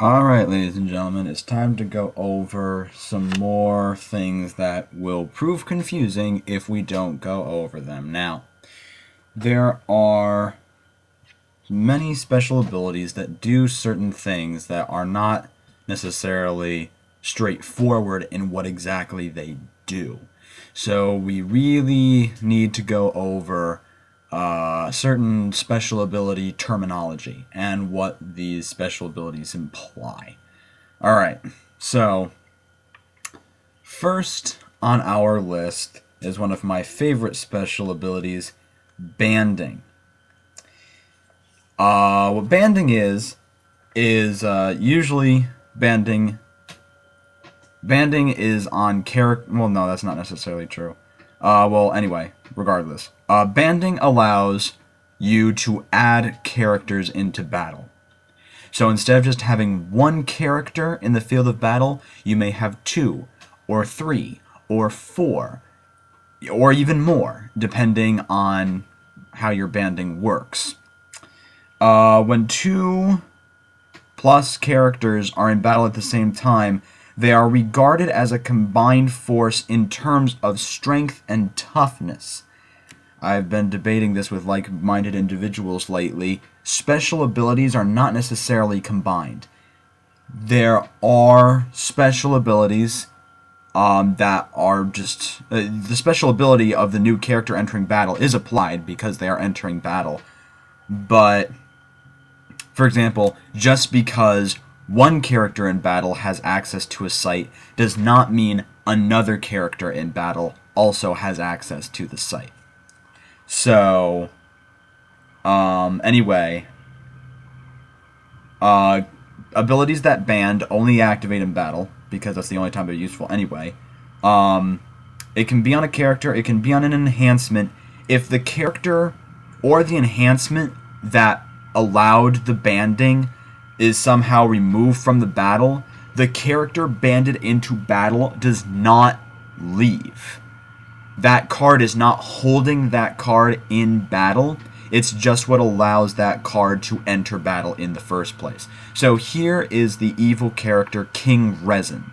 Alright, ladies and gentlemen, it's time to go over some more things that will prove confusing if we don't go over them. Now, there are many special abilities that do certain things that are not necessarily straightforward in what exactly they do. So we really need to go over certain special ability terminology and what these special abilities imply. Alright, so first on our list is one of my favorite special abilities, banding. What banding is usually banding is on character. Well, no, that's not necessarily true. Well, anyway, regardless. Banding allows you to add characters into battle. So instead of just having one character in the field of battle, you may have 2, or 3, or 4, or even more, depending on how your banding works. When 2+ characters are in battle at the same time, they are regarded as a combined force in terms of strength and toughness. I've been debating this with like-minded individuals lately. Special abilities are not necessarily combined. There are special abilities that are just... the special ability of the new character entering battle is applied because they are entering battle. But, for example, just because one character in battle has access to a site does not mean another character in battle also has access to the site. So, anyway, abilities that band only activate in battle, because that's the only time they're useful anyway. It can be on a character, it can be on an enhancement. If the character or the enhancement that allowed the banding is somehow removed from the battle, the character banded into battle does not leave. That card is not holding that card in battle. It's just what allows that card to enter battle in the first place. So here is the evil character King Resin.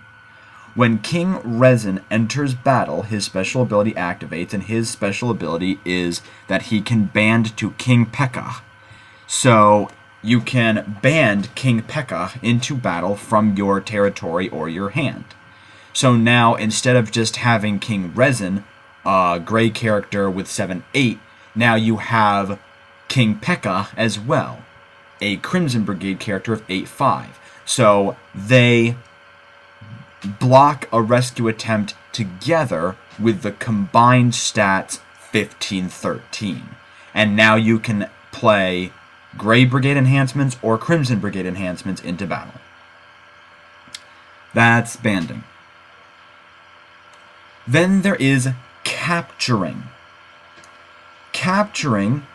When King Resin enters battle, his special ability activates, and his special ability is that he can band to King Pekka. So you can band King Pekka into battle from your territory or your hand. So now, instead of just having King Resin, a gray character with 7/8, now you have King Pekka as well, a Crimson Brigade character of 8/5. So they block a rescue attempt together with the combined stats 15/13. And now you can play Gray Brigade enhancements or Crimson Brigade enhancements into battle. That's banding. Then there is capturing. Capturing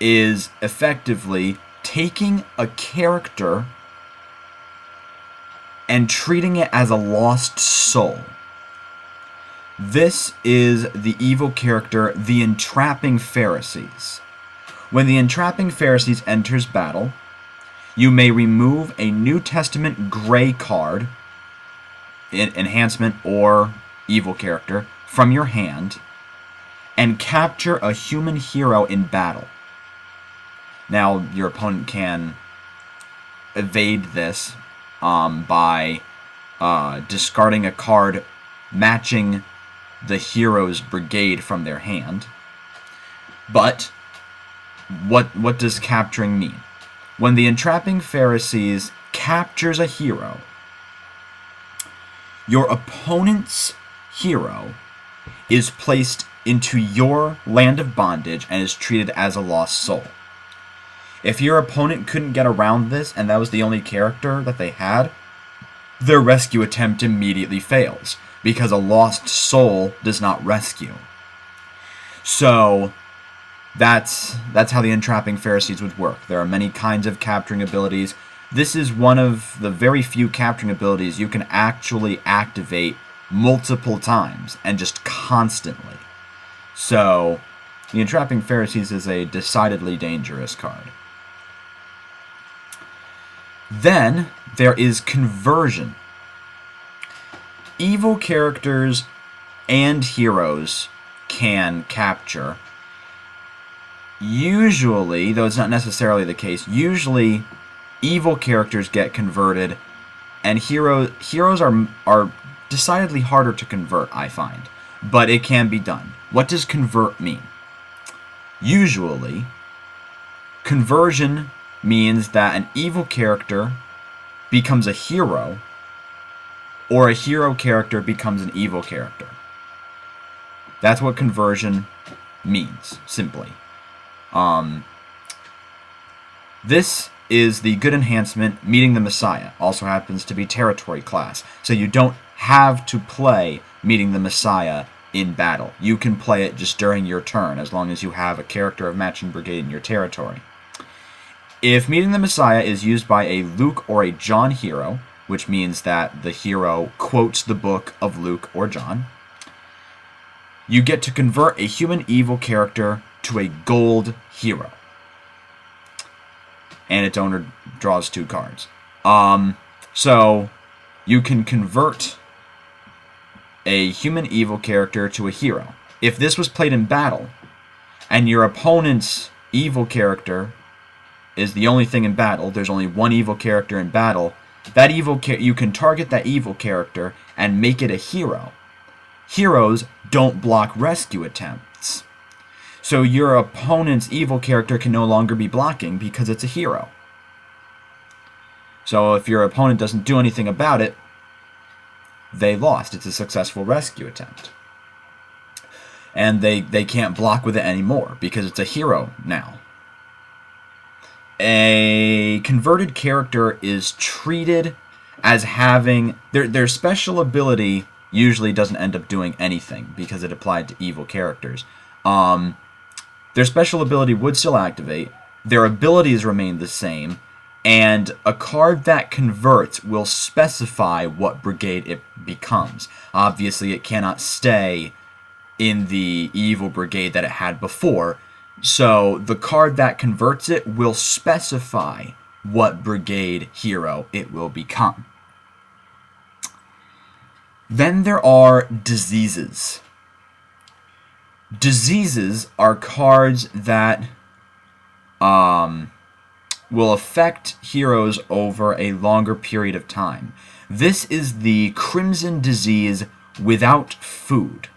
is effectively taking a character and treating it as a lost soul. This is the evil character, the Entrapping Pharisees. When the Entrapping Pharisees enters battle, you may remove a New Testament gray card, enhancement or evil character, from your hand and capture a human hero in battle. Now, your opponent can evade this by discarding a card matching the hero's brigade from their hand. But what does capturing mean? When the Entrapping Pharisees captures a hero, your opponent's hero is placed into your land of bondage and is treated as a lost soul. If your opponent couldn't get around this and that was the only character that they had, their rescue attempt immediately fails, because a lost soul does not rescue. So that's how the Entrapping Pharisees would work. There are many kinds of capturing abilities. This is one of the very few capturing abilities you can actually activate multiple times and just constantly. So the Entrapping Pharisees is a decidedly dangerous card. Then there is conversion. Evil characters and heroes can capture. Usually, though it's not necessarily the case, usually evil characters get converted, and heroes are decidedly harder to convert, I find. But it can be done. What does convert mean? Usually, conversion means that an evil character becomes a hero, or a hero character becomes an evil character. That's what conversion means, simply. This is the good enhancement, Meeting the Messiah. Also happens to be territory class. So you don't have to play Meeting the Messiah in battle. You can play it just during your turn, as long as you have a character of matching brigade in your territory. If Meeting the Messiah is used by a Luke or a John hero, which means that the hero quotes the book of Luke or John, you get to convert a human evil character to a gold hero. And its owner draws 2 cards. So you can convert a human evil character to a hero. If this was played in battle, and your opponent's evil character is the only thing in battle, there's only one evil character in battle, that you can target that evil character and make it a hero. Heroes don't block rescue attempts. So your opponent's evil character can no longer be blocking because it's a hero. So if your opponent doesn't do anything about it, they lost. It's a successful rescue attempt. And they can't block with it anymore because it's a hero now. A converted character is treated as having... Their special ability usually doesn't end up doing anything because it applied to evil characters. Their special ability would still activate, their abilities remain the same, and a card that converts will specify what brigade it becomes. Obviously, it cannot stay in the evil brigade that it had before, so the card that converts it will specify what brigade hero it will become. Then there are diseases. Diseases are cards that will affect heroes over a longer period of time. This is the Crimson Disease without food.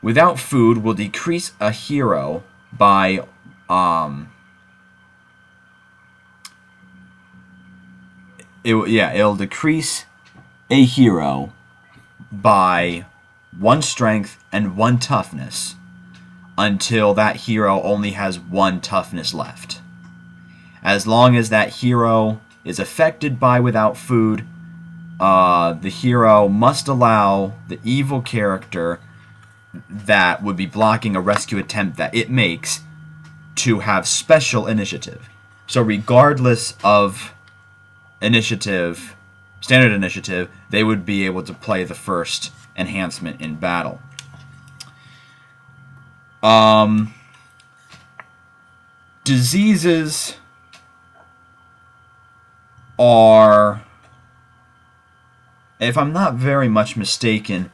Without food will decrease a hero by it'll decrease a hero by 1 strength and 1 toughness until that hero only has 1 toughness left. As long as that hero is affected by without food, the hero must allow the evil character that would be blocking a rescue attempt that it makes to have special initiative. So regardless of initiative, standard initiative, they would be able to play the first enhancement in battle. Diseases are, if I'm not very much mistaken,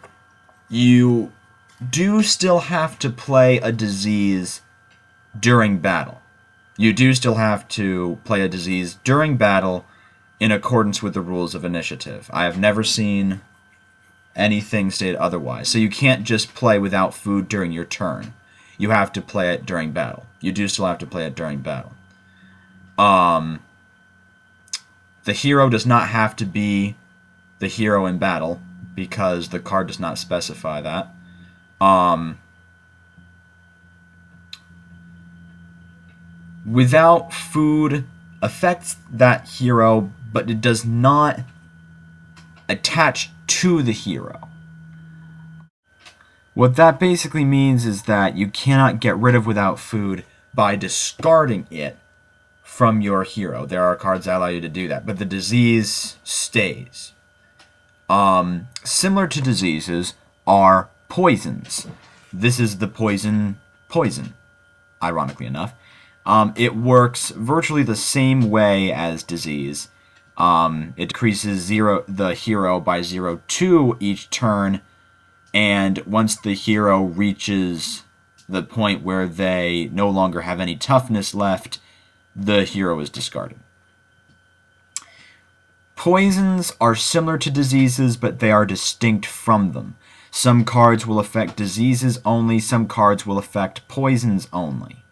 you do still have to play a disease during battle. You do still have to play a disease during battle in accordance with the rules of initiative. I have never seen anything stated otherwise. So you can't just play without food during your turn. You have to play it during battle. You do still have to play it during battle. The hero does not have to be the hero in battle because the card does not specify that. Without food affects that hero, but it does not attach to the hero. What that basically means is that you cannot get rid of without food by discarding it from your hero. There are cards that allow you to do that, but the disease stays. Similar to diseases are poisons. This is the poison, ironically enough. It works virtually the same way as disease. It decreases the hero by 0.2 each turn, and once the hero reaches the point where they no longer have any toughness left, the hero is discarded. Poisons are similar to diseases, but they are distinct from them. Some cards will affect diseases only, some cards will affect poisons only.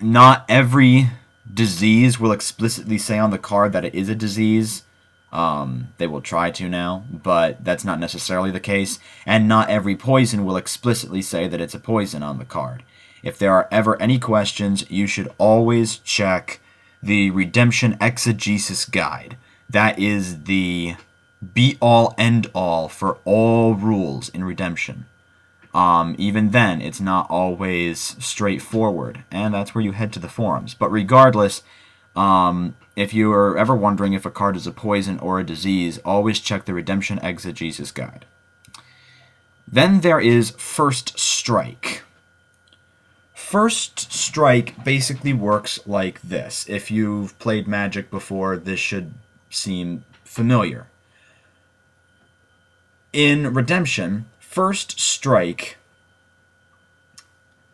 Not every disease will explicitly say on the card that it is a disease. They will try to now, but that's not necessarily the case. And not every poison will explicitly say that it's a poison on the card. If there are ever any questions, you should always check the Redemption Exegesis Guide. That is the be-all, end-all for all rules in Redemption. Even then, it's not always straightforward, and that's where you head to the forums. But regardless, if you are ever wondering if a card is a poison or a disease, always check the Redemption Exegesis Guide. Then there is First Strike. First Strike basically works like this. If you've played Magic before, this should seem familiar. In Redemption, First Strike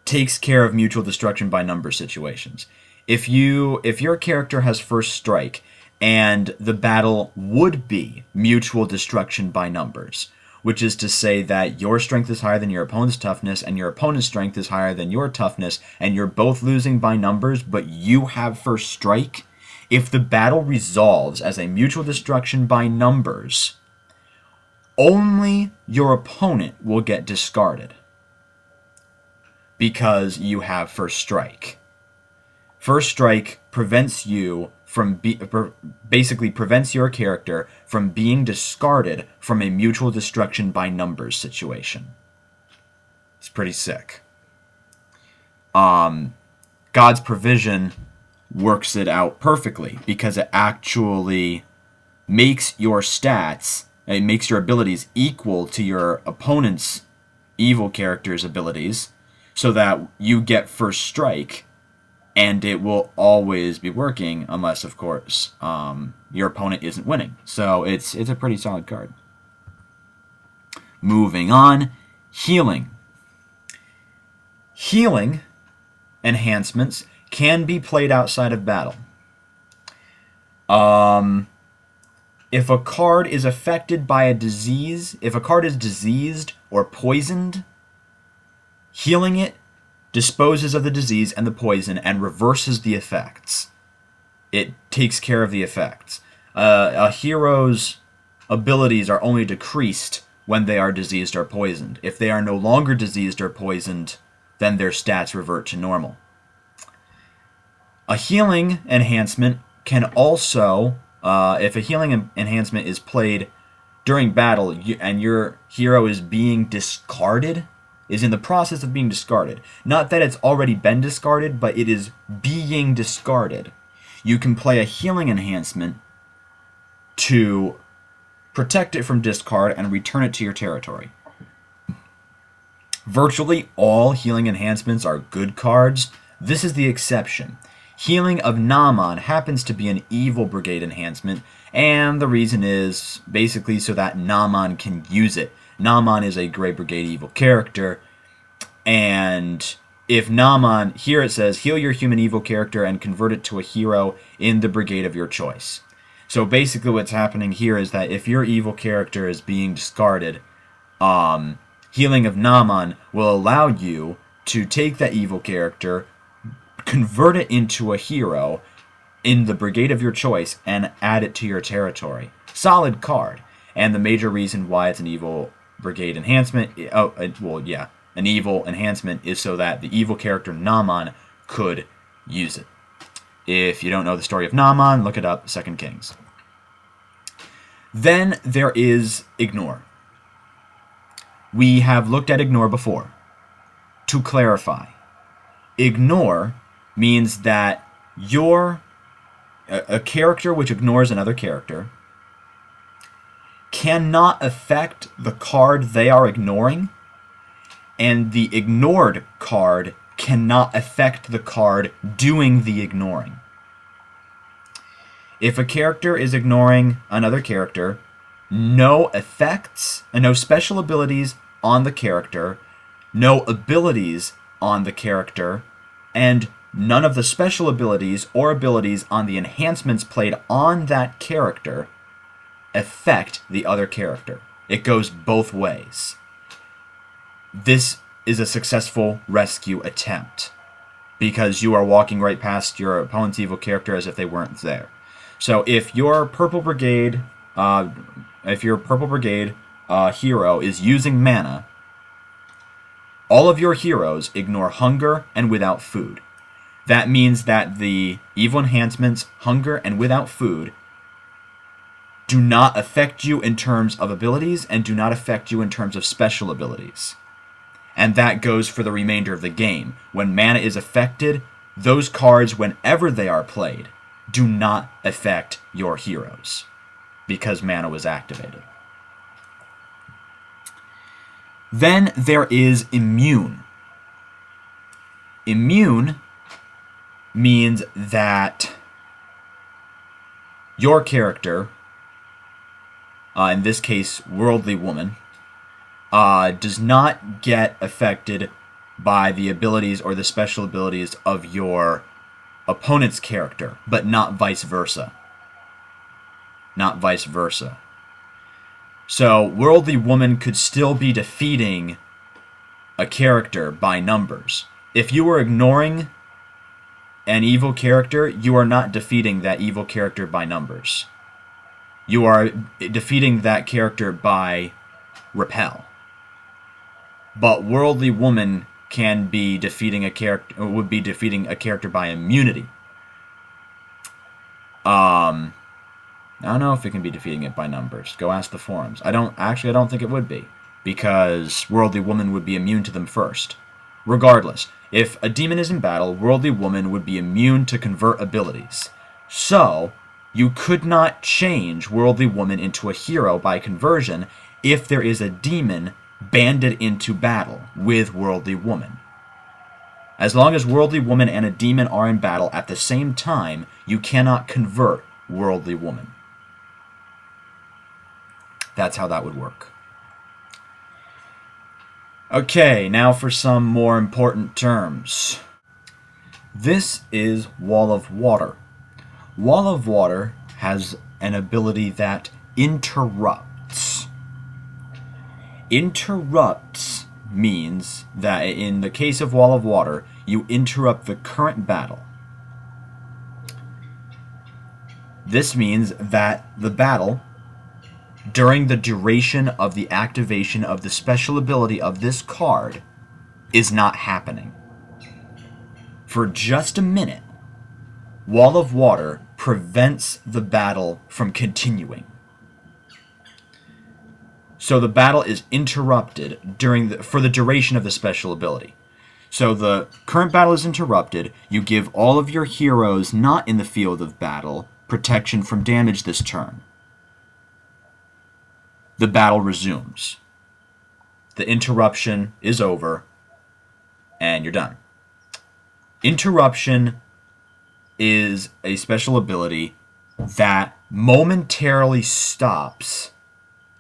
takes care of mutual destruction by number situations. If your character has First Strike and the battle would be mutual destruction by numbers, which is to say that your strength is higher than your opponent's toughness and your opponent's strength is higher than your toughness, and you're both losing by numbers, but you have First Strike, if the battle resolves as a mutual destruction by numbers, only your opponent will get discarded because you have First Strike. First Strike prevents you from basically prevents your character from being discarded from a mutual destruction by numbers situation. It's pretty sick. God's Provision works it out perfectly because it actually makes your stats, it makes your abilities equal to your opponent's evil character's abilities so that you get First Strike, and it will always be working unless, of course, your opponent isn't winning. So it's a pretty solid card. Moving on, Healing. Healing enhancements can be played outside of battle. If a card is affected by a disease, if a card is diseased or poisoned, healing it disposes of the disease and the poison and reverses the effects. It takes care of the effects. A hero's abilities are only decreased when they are diseased or poisoned. If they are no longer diseased or poisoned, then their stats revert to normal. A healing enhancement can also, if a healing enhancement is played during battle and your hero is being discarded, is in the process of being discarded. Not that it's already been discarded, but it is being discarded. You can play a healing enhancement to protect it from discard and return it to your territory. Virtually all healing enhancements are good cards. This is the exception. Healing of Naaman happens to be an evil brigade enhancement, and the reason is basically so that Naaman can use it. Naaman is a Grey Brigade evil character, and if Naaman, here it says, heal your human evil character and convert it to a hero in the brigade of your choice. So basically what's happening here is that if your evil character is being discarded, healing of Naaman will allow you to take that evil character, convert it into a hero in the brigade of your choice, and add it to your territory. Solid card. And the major reason why it's an evil brigade enhancement, an evil enhancement is so that the evil character Naaman could use it. If you don't know the story of Naaman, look it up, 2 Kings. Then there is Ignore. We have looked at Ignore before. To clarify, Ignore means that a character which ignores another character cannot affect the card they are ignoring and the ignored card cannot affect the card doing the ignoring. If a character is ignoring another character, no effects and no special abilities on the character, no abilities on the character, and none of the special abilities or abilities on the enhancements played on that character affect the other character. It goes both ways. This is a successful rescue attempt because you are walking right past your opponent's evil character as if they weren't there. So if your Purple Brigade, hero is using mana, all of your heroes ignore hunger and without food. That means that the evil enhancements, hunger and without food, do not affect you in terms of abilities and do not affect you in terms of special abilities. And that goes for the remainder of the game. When mana is affected, those cards, whenever they are played, do not affect your heroes because mana was activated. Then there is immune. Immune means that your character, in this case, Worldly Woman, does not get affected by the abilities or the special abilities of your opponent's character, but not vice versa. Not vice versa. So, Worldly Woman could still be defeating a character by numbers. If you were ignoring an evil character, you are not defeating that evil character by numbers. You are defeating that character by repel. But Worldly Woman can be defeating a character, would be defeating a character by immunity. I don't know if it can be defeating it by numbers. Go ask the forums. I don't think it would be, because Worldly Woman would be immune to them first. Regardless, if a demon is in battle, Worldly Woman would be immune to convert abilities. So, you could not change Worldly Woman into a hero by conversion if there is a demon banded into battle with Worldly Woman. As long as Worldly Woman and a demon are in battle at the same time, you cannot convert Worldly Woman. That's how that would work. Okay, now for some more important terms. This is Wall of Water. Wall of Water has an ability that interrupts. Interrupts means that in the case of Wall of Water, you interrupt the current battle. This means that the battle, during the duration of the activation of the special ability of this card, is not happening. For just a minute, Wall of Water prevents the battle from continuing. So the battle is interrupted for the duration of the special ability. So the current battle is interrupted. You give all of your heroes not in the field of battle protection from damage this turn. The battle resumes. The interruption is over, and you're done. Interruption is a special ability that momentarily stops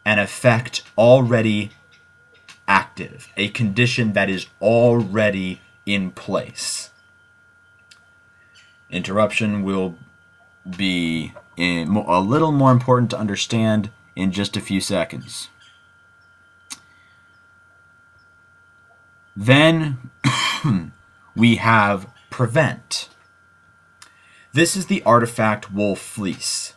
an effect already active, a condition that is already in place. Interruption will be a little more important to understand in just a few seconds. Then we have Prevent. This is the artifact Wolf Fleece.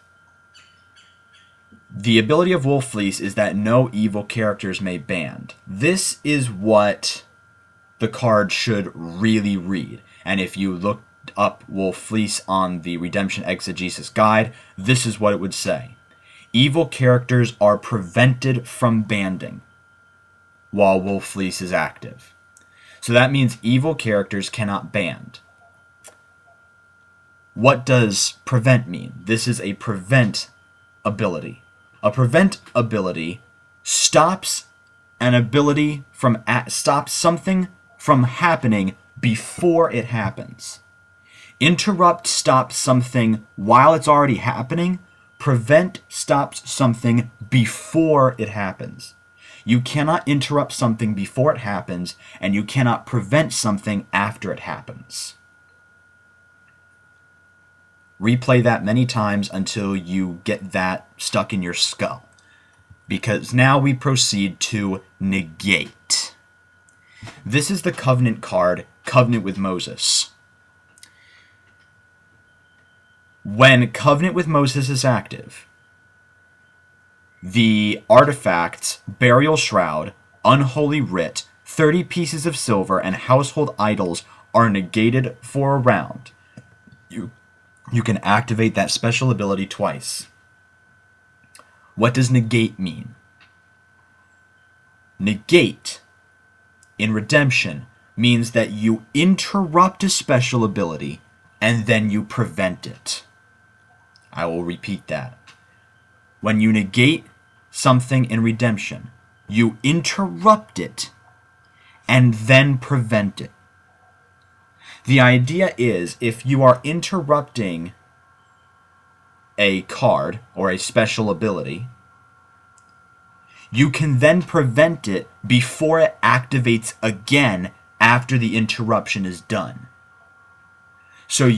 The ability of Wolf Fleece is that no evil characters may band. This is what the card should really read. And if you looked up Wolf Fleece on the Redemption Exegesis Guide, this is what it would say. Evil characters are prevented from banding while Wolf Fleece is active. So that means evil characters cannot band. What does Prevent mean? This is a Prevent ability. A Prevent ability stops an ability from stop something from happening before it happens. Interrupt stops something while it's already happening. Prevent stops something before it happens. You cannot interrupt something before it happens, and you cannot prevent something after it happens. Replay that many times until you get that stuck in your skull. Because now we proceed to negate. This is the Covenant card, Covenant with Moses. When Covenant with Moses is active, the artifacts, Burial Shroud, Unholy Writ, 30 pieces of silver, and household idols are negated for a round. You can activate that special ability twice. What does negate mean? Negate, in Redemption, means that you interrupt a special ability and then you prevent it. I will repeat that. When you negate something in Redemption, you interrupt it and then prevent it. The idea is, if you are interrupting a card or a special ability, you can then prevent it before it activates again after the interruption is done. So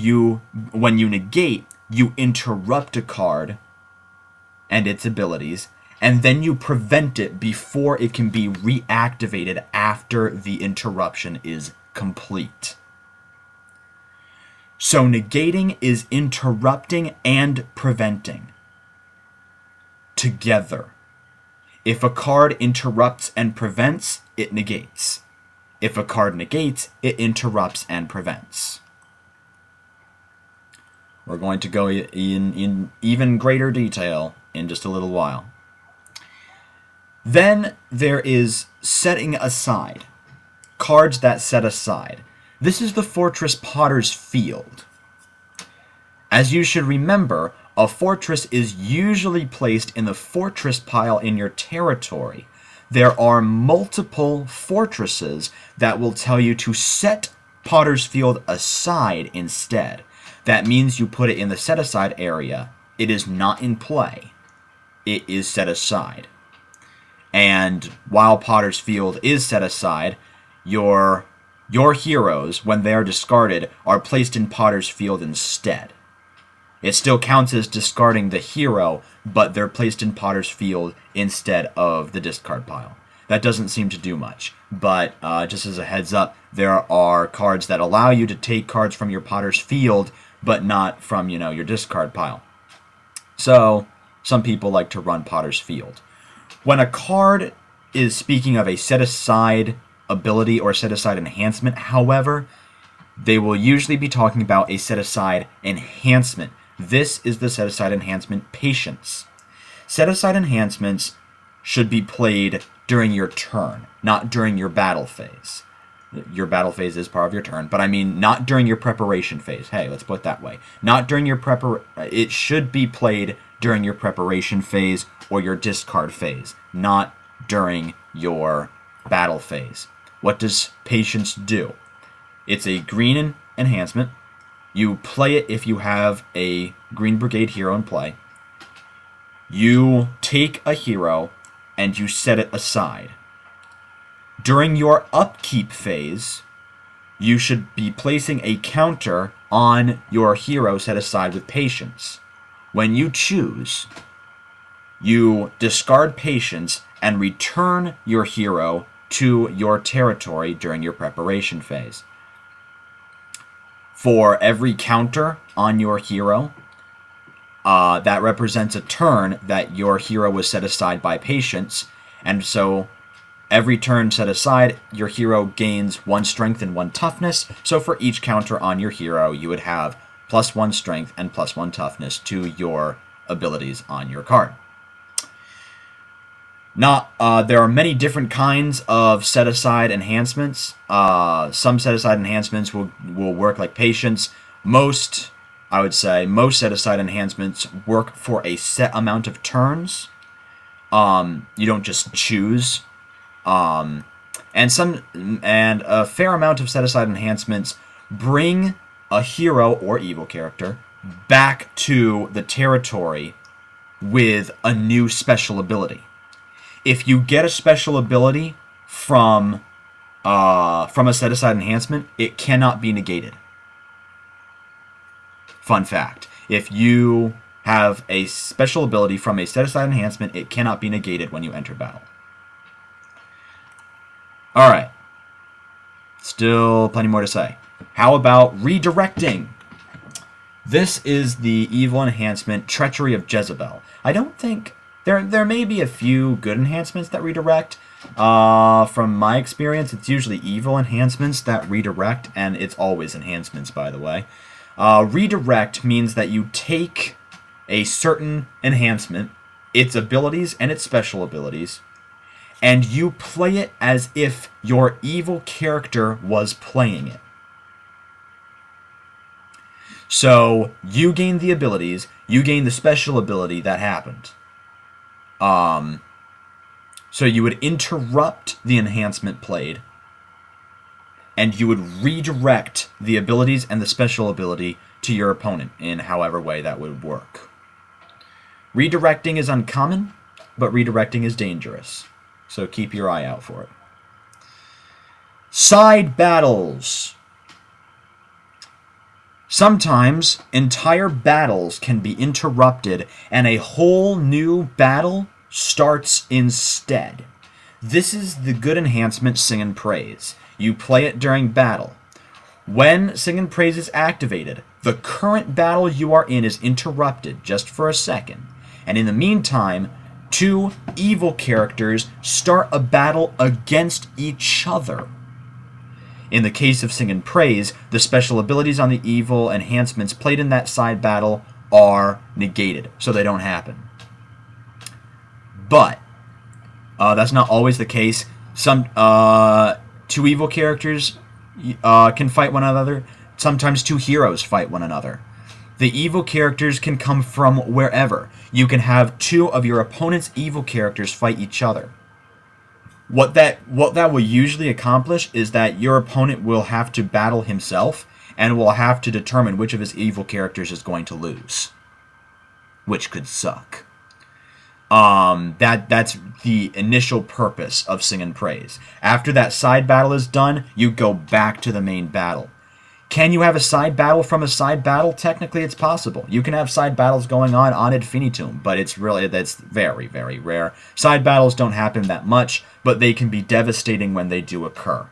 when you negate, you interrupt a card and its abilities, and then you prevent it before it can be reactivated after the interruption is complete. So negating is interrupting and preventing together. If a card interrupts and prevents, it negates. If a card negates, it interrupts and prevents. We're going to go in even greater detail in just a little while. Then there is setting aside. Cards that set aside. This is the Fortress Potter's Field. As you should remember, a fortress is usually placed in the fortress pile in your territory. There are multiple fortresses that will tell you to set Potter's Field aside instead. That means you put it in the set-aside area. It is not in play. It is set aside. And while Potter's Field is set aside, your heroes, when they are discarded, are placed in Potter's Field instead. It still counts as discarding the hero, but they're placed in Potter's Field instead of the discard pile. That doesn't seem to do much, but just as a heads up, there are cards that allow you to take cards from your Potter's Field, but not from, your discard pile. So, some people like to run Potter's Field. When a card is speaking of a set-aside ability or set-aside enhancement, however, they will usually be talking about a set-aside enhancement. This is the set-aside enhancement, Patience. Set-aside enhancements should be played during your turn, not during your battle phase. Your battle phase is part of your turn, but I mean not during your preparation phase. Hey, let's put it that way. Not during your it should be played during your preparation phase or your discard phase, not during your battle phase. What does Patience do? It's a green enhancement. You play it if you have a Green Brigade hero in play. You take a hero and you set it aside. During your upkeep phase, you should be placing a counter on your hero set aside with Patience. When you choose, you discard Patience and return your hero to your territory during your preparation phase. For every counter on your hero, that represents a turn that your hero was set aside by Patience, and so every turn set aside, your hero gains 1 strength and 1 toughness, so for each counter on your hero, you would have +1 strength and +1 toughness to your abilities on your card. There are many different kinds of set-aside enhancements. Some set-aside enhancements will work like Patience. I would say, most set-aside enhancements work for a set amount of turns. You don't just choose And a fair amount of set-aside enhancements bring a hero or evil character back to the territory with a new special ability. If you get a special ability from a set-aside enhancement, it cannot be negated. Fun fact. If you have a special ability from a set-aside enhancement, it cannot be negated when you enter battle. Alright. Still plenty more to say. How about redirecting? This is the evil enhancement, Treachery of Jezebel. I don't think... There may be a few good enhancements that redirect. From my experience, it's usually evil enhancements that redirect, and it's always enhancements, by the way. Redirect means that you take a certain enhancement, its abilities and its special abilities, and you play it as if your evil character was playing it. So, you gain the abilities, you gain the special ability that happened. So you would interrupt the enhancement played, and you would redirect the abilities and the special ability to your opponent in however way that would work. Redirecting is uncommon, but redirecting is dangerous. So keep your eye out for it. Side battles. Sometimes entire battles can be interrupted and a whole new battle starts instead. This is the good enhancement Sing and Praise. You play it during battle. When Sing and Praise is activated, the current battle you are in is interrupted just for a second. And in the meantime, two evil characters start a battle against each other. In the case of Sing and Praise, the special abilities on the evil enhancements played in that side battle are negated, so they don't happen. But that's not always the case. Some two evil characters can fight one another. Sometimes two heroes fight one another. The evil characters can come from wherever. You can have two of your opponent's evil characters fight each other. What that will usually accomplish is that your opponent will have to battle himself and will have to determine which of his evil characters is going to lose, which could suck. That's the initial purpose of Sing and Praise. After that side battle is done, you go back to the main battle. Can you have a side battle from a side battle? Technically, it's possible. You can have side battles going on ad infinitum, but that's very, very rare. Side battles don't happen that much, but they can be devastating when they do occur.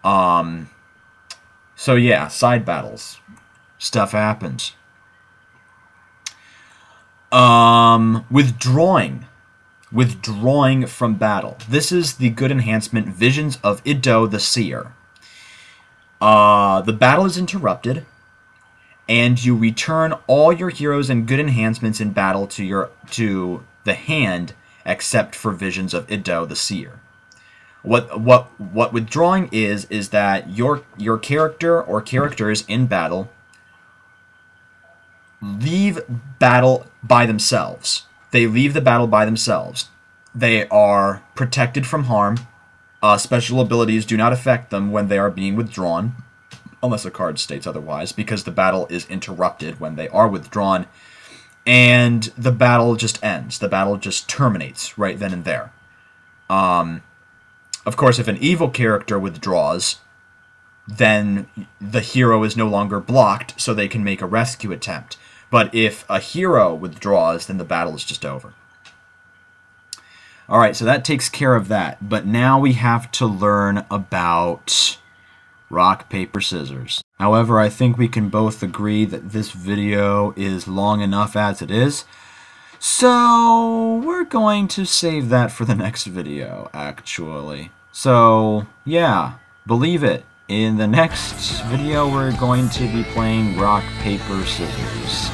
So yeah, side battles. Stuff happens. Withdrawing from battle. This is the good enhancement, Visions of Iddo the Seer. The battle is interrupted, and you return all your heroes and good enhancements in battle to the hand, except for Visions of Iddo the Seer. What withdrawing is that your character or characters in battle leave battle by themselves. They leave the battle by themselves. They are protected from harm. Special abilities do not affect them when they are being withdrawn, unless a card states otherwise, because the battle is interrupted when they are withdrawn, and the battle just ends. The battle just terminates right then and there. Of course, if an evil character withdraws, then the hero is no longer blocked, so they can make a rescue attempt. But if a hero withdraws, then the battle is just over. Alright, so that takes care of that. But now we have to learn about rock, paper, scissors. However, I think we can both agree that this video is long enough as it is. So we're going to save that for the next video, actually. So, yeah, believe it. In the next video, we're going to be playing rock, paper, scissors.